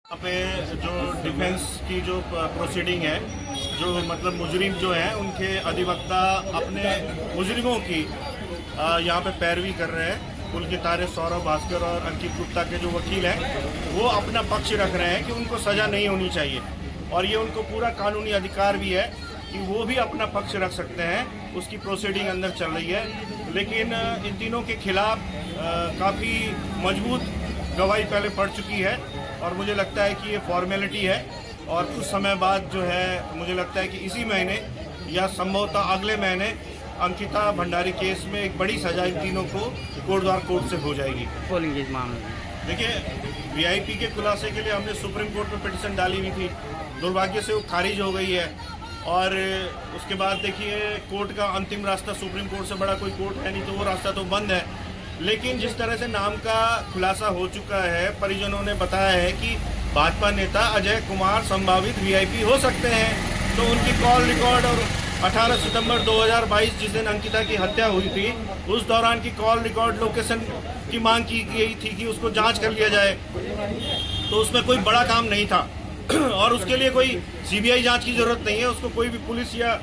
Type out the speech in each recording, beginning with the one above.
यहाँ पे जो डिफेंस की जो प्रोसीडिंग है, जो मतलब मुजरिम जो हैं उनके अधिवक्ता अपने मुजरिमों की यहाँ पे पैरवी कर रहे हैं। पुलकितार सौरभ भास्कर और अंकित गुप्ता के जो वकील हैं वो अपना पक्ष रख रहे हैं कि उनको सज़ा नहीं होनी चाहिए और ये उनको पूरा कानूनी अधिकार भी है कि वो भी अपना पक्ष रख सकते हैं। उसकी प्रोसीडिंग अंदर चल रही है, लेकिन इन तीनों के खिलाफ काफ़ी मजबूत गवाही पहले पड़ चुकी है और मुझे लगता है कि ये फॉर्मेलिटी है और कुछ समय बाद जो है मुझे लगता है कि इसी महीने या संभवतः अगले महीने अंकिता भंडारी केस में एक बड़ी सजा इन तीनों को कोटद्वार कोर्ट से हो जाएगी। बोलेंगे इस मामले में। देखिए, वीआईपी के खुलासे के लिए हमने सुप्रीम कोर्ट में पिटीशन डाली हुई थी, दुर्भाग्य से वो खारिज हो गई है और उसके बाद देखिए कोर्ट का अंतिम रास्ता सुप्रीम कोर्ट से बड़ा कोई कोर्ट है नहीं, तो वो रास्ता तो बंद है। लेकिन जिस तरह से नाम का खुलासा हो चुका है, परिजनों ने बताया है कि भाजपा नेता अजय कुमार संभावित वीआईपी हो सकते हैं, तो उनकी कॉल रिकॉर्ड और 18 सितंबर 2022 जिस दिन अंकिता की हत्या हुई थी उस दौरान की कॉल रिकॉर्ड लोकेशन की मांग की गई थी कि उसको जांच कर लिया जाए, तो उसमें कोई बड़ा काम नहीं था और उसके लिए कोई सीबीआई जांच की जरूरत नहीं है, उसको कोई भी पुलिस या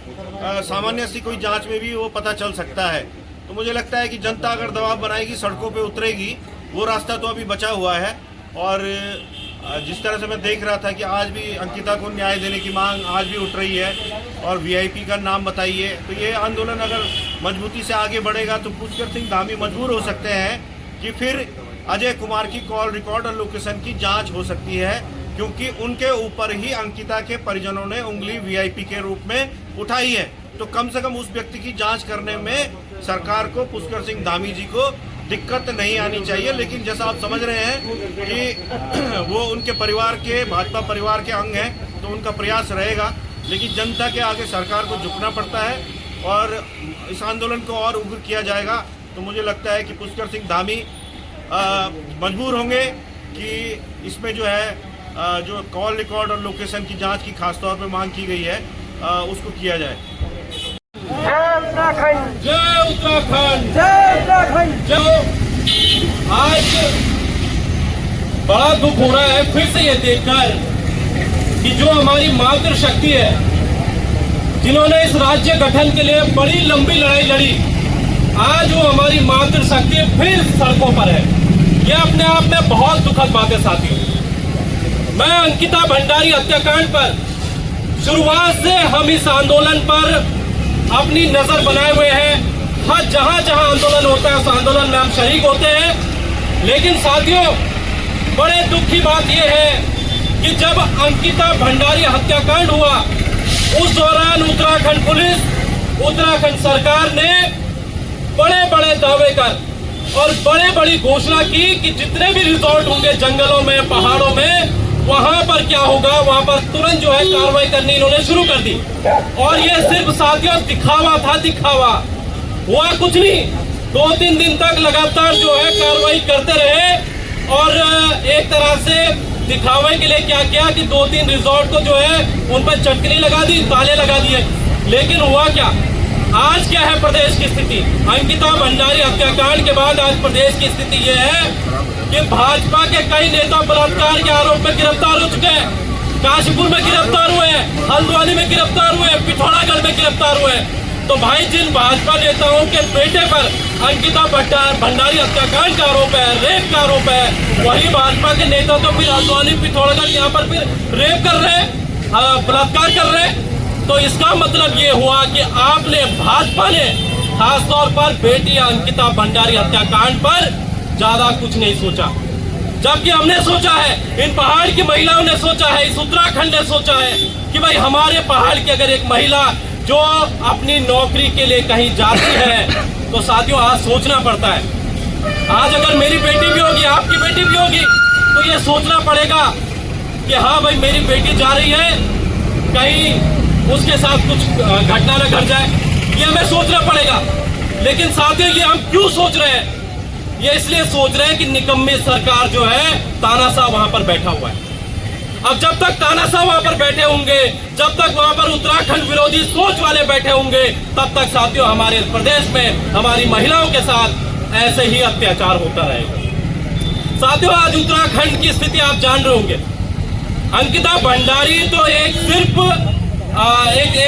सामान्य सी कोई जांच में भी वो पता चल सकता है। तो मुझे लगता है कि जनता अगर दबाव बनाएगी, सड़कों पे उतरेगी, वो रास्ता तो अभी बचा हुआ है। और जिस तरह से मैं देख रहा था कि आज भी अंकिता को न्याय देने की मांग आज भी उठ रही है और वीआईपी का नाम बताइए, तो ये आंदोलन अगर मजबूती से आगे बढ़ेगा तो पुष्कर सिंह धामी मजबूर हो सकते हैं कि फिर अजय कुमार की कॉल रिकॉर्ड और लोकेशन की जाँच हो सकती है, क्योंकि उनके ऊपर ही अंकिता के परिजनों ने उंगली वीआईपी के रूप में उठाई है। तो कम से कम उस व्यक्ति की जांच करने में सरकार को, पुष्कर सिंह धामी जी को दिक्कत नहीं आनी चाहिए। लेकिन जैसा आप समझ रहे हैं कि वो उनके परिवार के, भाजपा परिवार के अंग हैं, तो उनका प्रयास रहेगा, लेकिन जनता के आगे सरकार को झुकना पड़ता है और इस आंदोलन को और उग्र किया जाएगा। तो मुझे लगता है कि पुष्कर सिंह धामी मजबूर होंगे कि इसमें जो है जो कॉल रिकॉर्ड और लोकेशन की जांच की खासतौर पर मांग की गई है उसको किया जाए। जय उत्तराखंड, जय उत्तराखंड, जय उत्तराखंड। जो आज बड़ा दुख हो रहा है फिर से ये देखकर कि जो हमारी मातृशक्ति है, जिन्होंने इस राज्य गठन के लिए बड़ी लंबी लड़ाई लड़ी, आज वो हमारी मातृशक्ति फिर सड़कों पर है। ये अपने आप में बहुत दुखद बात है साथियों। मैं अंकिता भंडारी हत्याकांड पर शुरुआत से हम इस आंदोलन पर अपनी नजर बनाए हुए हैं। हर जहां जहां आंदोलन होता है उस आंदोलन में हम शरीक होते हैं। लेकिन साथियों, बड़े दुख की बात यह है कि जब अंकिता भंडारी हत्याकांड हुआ उस दौरान उत्तराखंड पुलिस, उत्तराखंड सरकार ने बड़े बड़े दावे कर और बड़े बड़ी घोषणा की कि जितने भी रिजॉर्ट होंगे जंगलों में, पहाड़ों में, वहां पर क्या होगा, वहां पर तुरंत जो है कार्रवाई करनी इन्होंने शुरू कर दी। और ये सिर्फ साथियों दिखावा था, दिखावा हुआ कुछ नहीं। 2-3 दिन तक लगातार जो है कार्रवाई करते रहे और एक तरह से दिखावे के लिए क्या किया कि 2-3 रिजॉर्ट को जो है उन पर चटकनी लगा दी, ताले लगा दिए। लेकिन हुआ क्या? आज क्या है प्रदेश की स्थिति? अंकिता भंडारी हत्याकांड के बाद आज प्रदेश की स्थिति यह है कि भाजपा के कई नेता बलात्कार के आरोप में गिरफ्तार हो चुके हैं। काशीपुर में गिरफ्तार हुए हैं, हल्द्वानी में गिरफ्तार हुए, पिथौरागढ़ में गिरफ्तार हुए। तो भाई, जिन भाजपा नेताओं के बेटे पर अंकिता भंडारी हत्याकांड का आरोप है, रेप का आरोप है, वही भाजपा के नेता तो फिर हल्द्वानी, पिथौरागढ़ यहाँ पर फिर रेप कर रहे, बलात्कार कर रहे। तो इसका मतलब ये हुआ कि आपने, भाजपा ने खासतौर पर बेटी अंकिता भंडारी हत्याकांड पर ज्यादा कुछ नहीं सोचा, जबकि हमने सोचा है, इन पहाड़ की महिलाओं ने सोचा है, इस उत्तराखंड ने सोचा है कि भाई हमारे पहाड़ की अगर एक महिला जो अपनी नौकरी के लिए कहीं जाती है तो साथियों आज सोचना पड़ता है। आज अगर मेरी बेटी भी होगी, आपकी बेटी भी होगी, तो ये सोचना पड़ेगा कि हाँ भाई मेरी बेटी जा रही है, कहीं उसके साथ कुछ घटना न घट जाए, ये हमें सोचना पड़ेगा। लेकिन साथियों, ये हम क्यों सोच रहे हैं? ये इसलिए सोच रहे हैं कि निकम्मी सरकार जो है तानाशाह वहां पर बैठा हुआ है। अब जब तक तानाशाह वहां पर बैठे होंगे, जब तक वहां पर उत्तराखंड विरोधी सोच वाले बैठे होंगे, तब तक साथियों हमारे प्रदेश में हमारी महिलाओं के साथ ऐसे ही अत्याचार होता रहेगा। साथियों, आज उत्तराखंड की स्थिति आप जान रहे होंगे अंकिता भंडारी तो एक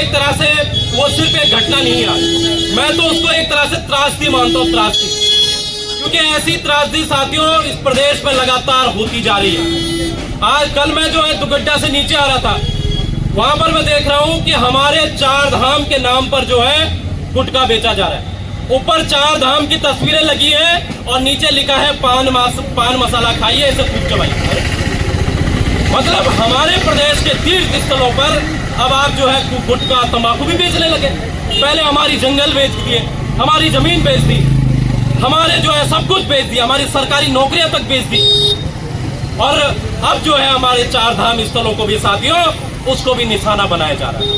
तरह से वो सिर्फ एक घटना नहीं है, मैं तो उसको एक तरह से त्रासदी मानता हूँ, त्रासदी, क्योंकि ऐसी त्रासदी साथियों इस प्रदेश में लगातार होती जा रही है। आज कल मैं जो है दुगड्डा से नीचे आ रहा था, वहां पर मैं देख रहा हूं कि हमारे 4 धाम के नाम पर जो है गुटखा बेचा जा रहा है। ऊपर 4 धाम की तस्वीरें लगी है और नीचे लिखा है पान मसाला खाइए, इसे खूब चबाइए। मतलब हमारे प्रदेश के तीर्थ स्थलों पर अब आप जो है गुटखा तंबाकू भी बेचने लगे। पहले हमारी जंगल बेच दिए, हमारी जमीन बेच दी, हमारे जो है सब कुछ बेच दिया, हमारी सरकारी नौकरियां तक बेच दी, और अब जो है हमारे 4 धाम स्थलों को भी साथियों उसको भी निशाना बनाया जा रहा है।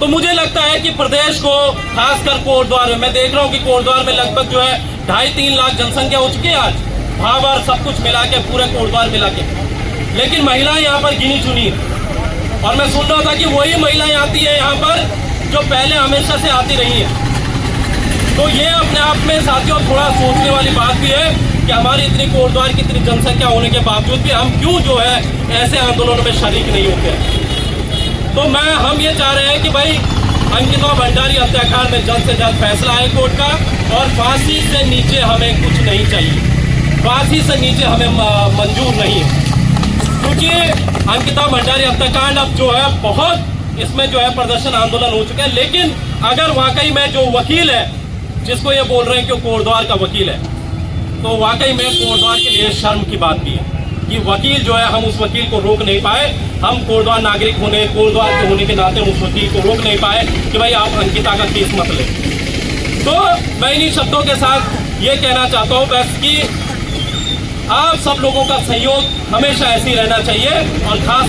तो मुझे लगता है कि प्रदेश को खासकर कोटद्वार में, मैं देख रहा हूं कि कोटद्वार में लगभग जो है 2.5-3 लाख जनसंख्या हो चुकी है आज, भावर सब कुछ मिला के, पूरे कोटद्वार मिला के, लेकिन महिलाएं यहाँ पर गिनी चुनी है। और मैं सुन रहा था कि वही महिलाएं आती है यहाँ पर जो पहले हमेशा से आती रही है। तो ये अपने आप में साथियों थोड़ा सोचने वाली बात भी है कि हमारी इतनी कोटद्वार की इतनी जनसंख्या होने के बावजूद भी हम क्यों जो है ऐसे आंदोलनों में शरीक नहीं होते। तो हम ये चाह रहे हैं कि भाई अंकिता भंडारी हत्याकांड में जल्द से जल्द फैसला आए कोर्ट का, और फांसी से नीचे हमें कुछ नहीं चाहिए, फांसी से नीचे हमें मंजूर नहीं है, क्योंकि अंकिता भंडारी हत्याकांड अब जो है बहुत इसमें जो है प्रदर्शन आंदोलन हो चुका है। लेकिन अगर वाकई में जो वकील है, जिसको ये बोल रहे हैं कि कोटद्वार का वकील है, तो वाकई में कोटद्वार के लिए शर्म की बात भी है कि वकील जो है, हम उस वकील को रोक नहीं पाए, हम कोटद्वार नागरिक होने, कोटद्वार के होने के नाते उस वकील को रोक नहीं पाए कि भाई आप अंकिता का केस मत ले। तो मैं इन्हीं शब्दों के साथ ये कहना चाहता हूँ बस कि आप सब लोगों का सहयोग हमेशा ऐसे ही रहना चाहिए, और खास